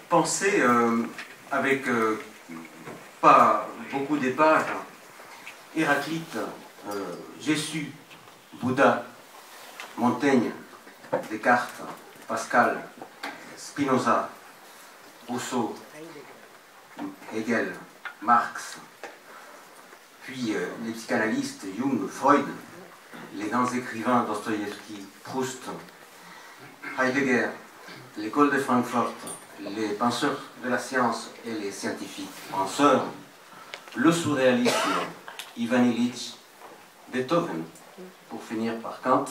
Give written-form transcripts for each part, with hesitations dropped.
pensé avec pas beaucoup d'épaves, Héraclite, Jésus, Bouddha, Montaigne, Descartes, Pascal, Spinoza, Rousseau, Hegel, Marx, puis les psychanalystes Jung, Freud, les grands écrivains Dostoïevski, Proust, Heidegger, l'école de Francfort, les penseurs de la science et les scientifiques penseurs, le surréalisme, Ivan Illich, Beethoven, pour finir par Kant.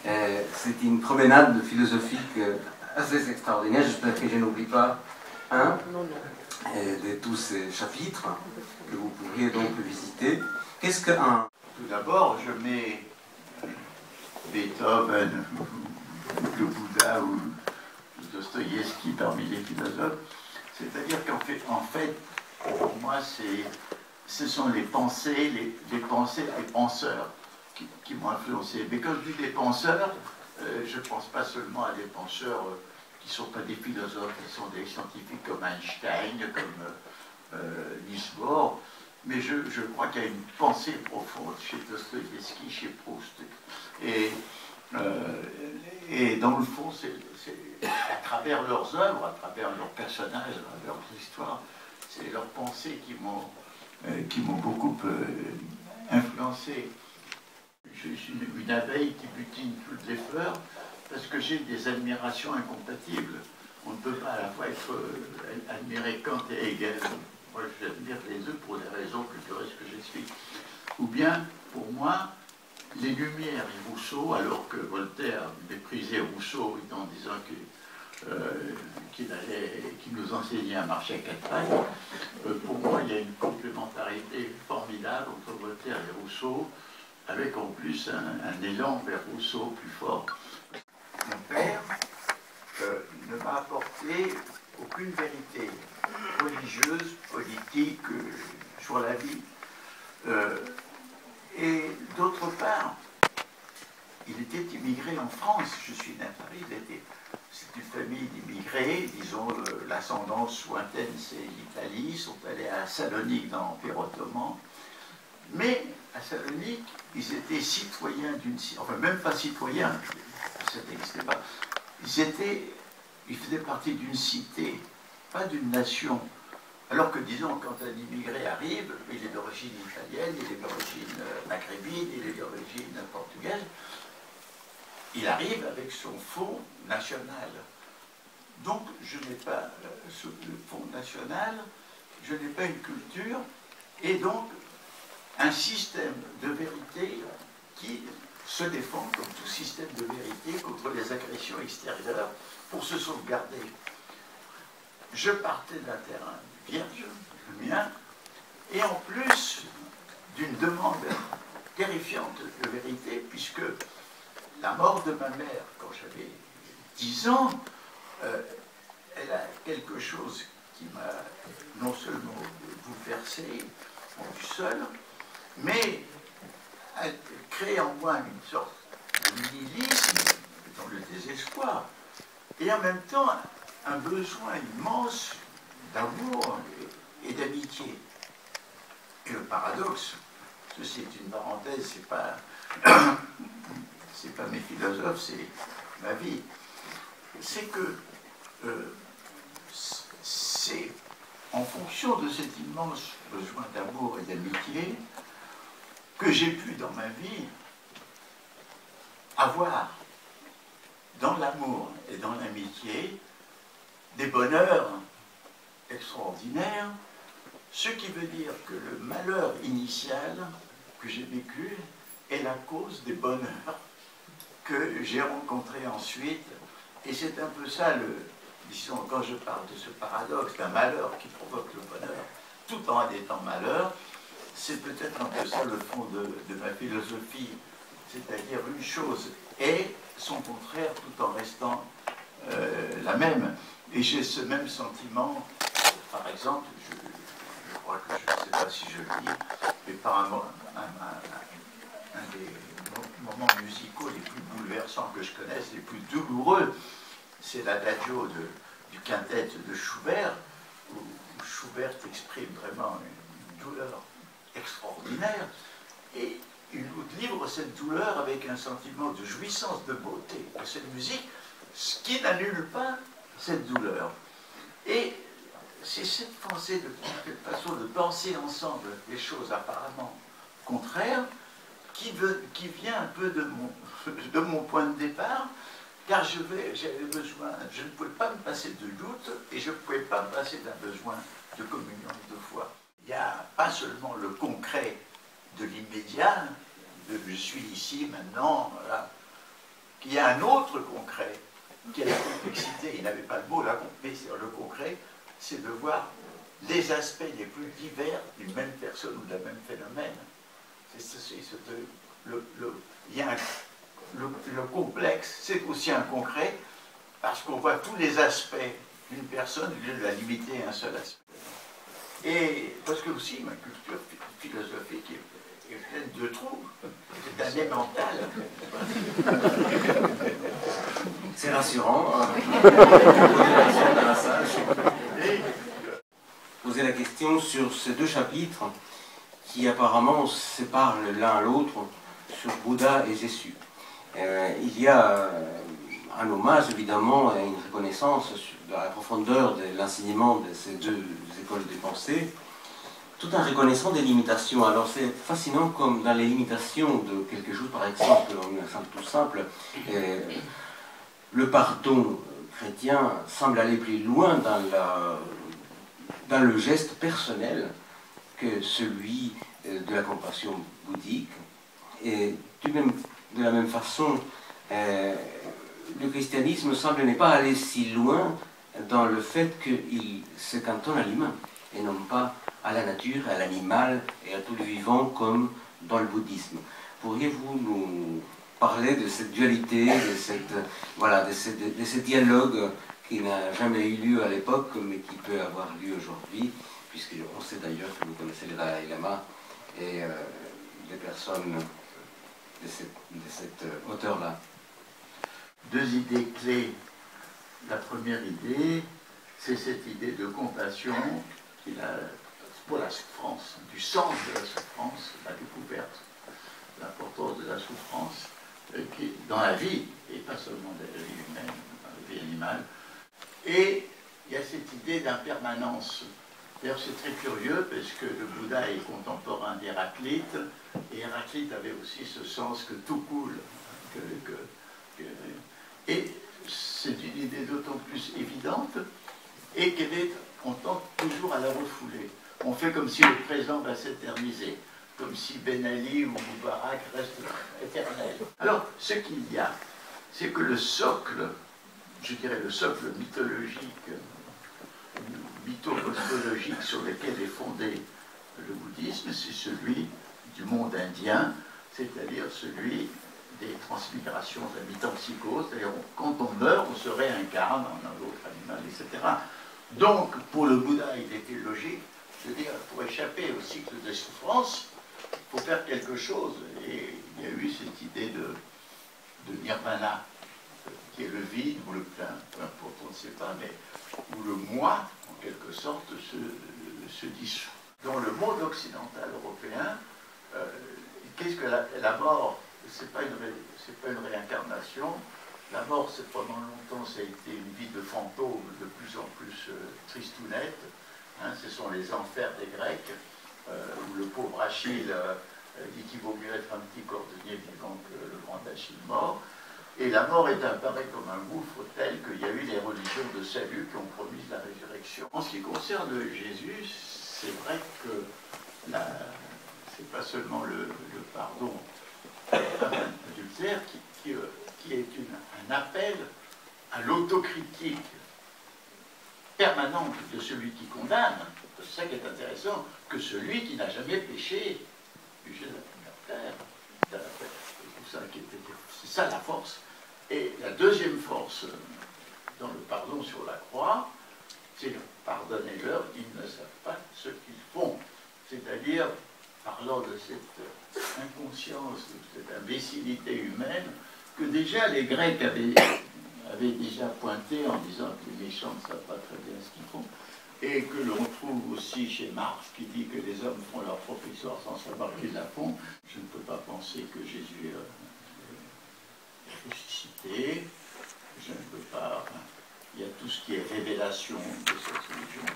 C'est une promenade philosophique assez extraordinaire. J'espère que je n'oublie pas un de tous ces chapitres que vous pourriez donc visiter. Qu'est-ce qu'un... Tout d'abord, je mets Beethoven, le Bouddha ou Dostoïevski parmi les philosophes. C'est-à-dire qu'en fait, pour moi, ce sont les pensées, les penseurs qui m'ont influencé. Mais quand je dis des penseurs, je ne pense pas seulement à des penseurs qui ne sont pas des philosophes, qui sont des scientifiques comme Einstein, comme Niels Bohr, mais je crois qu'il y a une pensée profonde chez Dostoïevski, chez Proust. Et dans le fond, c'est à travers leurs œuvres, à travers leurs personnages, leurs histoires, c'est leurs pensées qui m'ont beaucoup influencé. Je suis une abeille qui butine toutes les fleurs parce que j'ai des admirations incompatibles. On ne peut pas à la fois admirer Kant et Hegel. Moi, j'admire les deux pour des raisons culturelles que j'explique. Ou bien, pour moi, les Lumières et Rousseau, alors que Voltaire méprisait Rousseau en disant qu'il nous enseignait à marcher à quatre pattes, pour moi, il y a une complémentarité formidable entre Voltaire et Rousseau, avec en plus un élan vers Rousseau plus fort. Mon père ne m'a apporté aucune vérité religieuse, politique, sur la vie. Et d'autre part, il était immigré en France. Je suis né à Paris, c'est une famille d'immigrés, disons, l'ascendance lointaine, c'est l'Italie, ils sont allés à Salonique dans l'Empire ottoman. Mais à Salonique, ils étaient citoyens enfin même pas citoyens, ça n'existait pas. Ils faisaient partie d'une cité, pas d'une nation. Alors que, disons, quand un immigré arrive, il est d'origine italienne, il est d'origine maghrébine, il est d'origine portugaise, il arrive avec son fonds national. Donc, je n'ai pas le fonds national, je n'ai pas une culture, et donc un système de vérité qui se défend comme tout système de vérité contre les agressions extérieures pour se sauvegarder. Je partais d'un terrain vierge, le mien, et en plus d'une demande terrifiante de vérité, puisque la mort de ma mère, quand j'avais 10 ans, elle a quelque chose qui m'a non seulement bouleversé, rendu seul, mais elle crée en moi une sorte de nihilisme dans le désespoir, et en même temps un besoin immense d'amour et d'amitié. Et le paradoxe, ceci est une parenthèse, c'est pas mes philosophes, c'est ma vie, c'est que c'est en fonction de cet immense besoin d'amour et d'amitié que j'ai pu dans ma vie avoir dans l'amour et dans l'amitié des bonheurs extraordinaires, ce qui veut dire que le malheur initial que j'ai vécu est la cause des bonheurs que j'ai rencontrés ensuite. Et c'est un peu ça, disons, quand je parle de ce paradoxe d'un malheur qui provoque le bonheur, tout en étant malheur, c'est peut-être un peu ça le fond de ma philosophie, c'est-à-dire une chose est son contraire tout en restant la même. Et j'ai ce même sentiment, par exemple, je crois que je ne sais pas si je le dis, mais par un des moments musicaux les plus bouleversants que je connaisse, les plus douloureux, c'est l'adagio du quintet de Schubert, où Schubert exprime vraiment une douleur extraordinaire, et il nous livre cette douleur avec un sentiment de jouissance, de beauté de cette musique, ce qui n'annule pas cette douleur. Et c'est cette pensée, cette façon de penser ensemble des choses apparemment contraires, qui vient un peu de mon point de départ, car j'avais besoin, je ne pouvais pas me passer de doute, et je ne pouvais pas me passer d'un besoin de communion et de foi. Il n'y a pas seulement le concret de l'immédiat, de je suis ici, maintenant, voilà. Il y a un autre concret, qui est la complexité, il n'avait pas le mot là, mais le concret, c'est de voir les aspects les plus divers d'une même personne ou d'un même phénomène. Il y a le complexe, c'est aussi un concret, parce qu'on voit tous les aspects d'une personne, au lieu de la limiter à un seul aspect. Et parce que aussi, ma culture philosophique est pleine de trous. C'est un émental. C'est rassurant. Poser la question sur ces deux chapitres qui apparemment séparent l'un l'autre sur Bouddha et Jésus. Il y a un hommage évidemment et une reconnaissance de la profondeur de l'enseignement de ces deux écoles de pensée, tout en reconnaissant des limitations. Alors c'est fascinant comme dans les limitations de quelque chose, par exemple, un exemple tout simple, le pardon chrétien semble aller plus loin dans le geste personnel que celui de la compassion bouddhique. Et de la même façon, le christianisme semble ne pas aller si loin dans le fait qu'il se cantonne à l'humain et non pas à la nature, à l'animal et à tout le vivant comme dans le bouddhisme. Pourriez-vous nous parler de cette dualité, de ce dialogue qui n'a jamais eu lieu à l'époque mais qui peut avoir lieu aujourd'hui, puisqu'on sait d'ailleurs que vous connaissez le Dalai Lama et des personnes de cette hauteur-là. Deux idées clés. La première idée, c'est cette idée de compassion pour la souffrance, du sens de la souffrance, la découverte, l'importance de la souffrance qui, dans la vie, et pas seulement dans la vie humaine, dans la vie animale. Et il y a cette idée d'impermanence. D'ailleurs, c'est très curieux parce que le Bouddha est contemporain d'Héraclite, et Héraclite avait aussi ce sens que tout coule. Et c'est une idée d'autant plus évidente, et qu'on tente toujours à la refouler. On fait comme si le présent va s'éterniser, comme si Ben Ali ou Moubarak restent éternels. Alors, ce qu'il y a, c'est que le socle, je dirais le socle mythologique, mythocosmologique sur lequel est fondé le bouddhisme, c'est celui du monde indien, c'est-à-dire celui des transmigrations, de la métempsychose, c'est-à-dire quand on meurt, on se réincarne en un autre animal, etc. Donc, pour le Bouddha, il était logique de dire, pour échapper au cycle des souffrances, il faut faire quelque chose. Et il y a eu cette idée de nirvana, qui est le vide ou le plein, peu importe, on ne sait pas, mais où le moi, en quelque sorte, se dissout. Dans le monde occidental européen, qu'est-ce que la mort? C'est pas une réincarnation. La mort, pendant longtemps, ça a été une vie de fantôme de plus en plus tristounette. Hein, ce sont les enfers des Grecs, où le pauvre Achille dit qu'il vaut mieux être un petit cordonnier vivant que le grand Achille mort. Et la mort est apparue comme un gouffre tel qu'il y a eu des religions de salut qui ont promis la résurrection. En ce qui concerne Jésus, c'est vrai que c'est pas seulement le pardon adultère qui est un appel à l'autocritique permanente de celui qui condamne. C'est ça qui est intéressant, que celui qui n'a jamais péché, péché de la première terre. C'est ça la force. Et la deuxième force dans le pardon sur la croix, c'est pardonnez-leur, ils ne savent pas ce qu'ils font. C'est-à-dire, parlant de cette inconscience, de cette imbécilité humaine, que déjà les Grecs avaient avait déjà pointé en disant que les méchants ne savent pas très bien ce qu'ils font, et que l'on trouve aussi chez Marx qui dit que les hommes font leur propre histoire sans savoir qu'ils la font. Je ne peux pas penser que Jésus est ressuscité, je ne peux pas... Il y a tout ce qui est révélation de cette religion.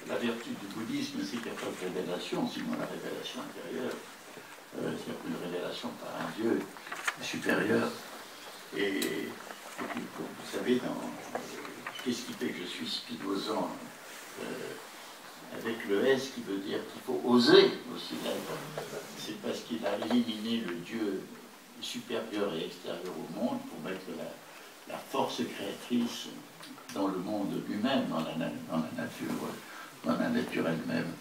La vertu du bouddhisme, c'est qu'il n'y a pas de révélation, sinon la révélation intérieure. C'est une révélation par un Dieu supérieur. Et puis, vous savez, qu'est-ce qui fait que je suis spinozan avec le S qui veut dire qu'il faut oser aussi l'être. C'est parce qu'il a éliminé le Dieu supérieur et extérieur au monde pour mettre la force créatrice dans le monde lui-même, dans la nature elle-même.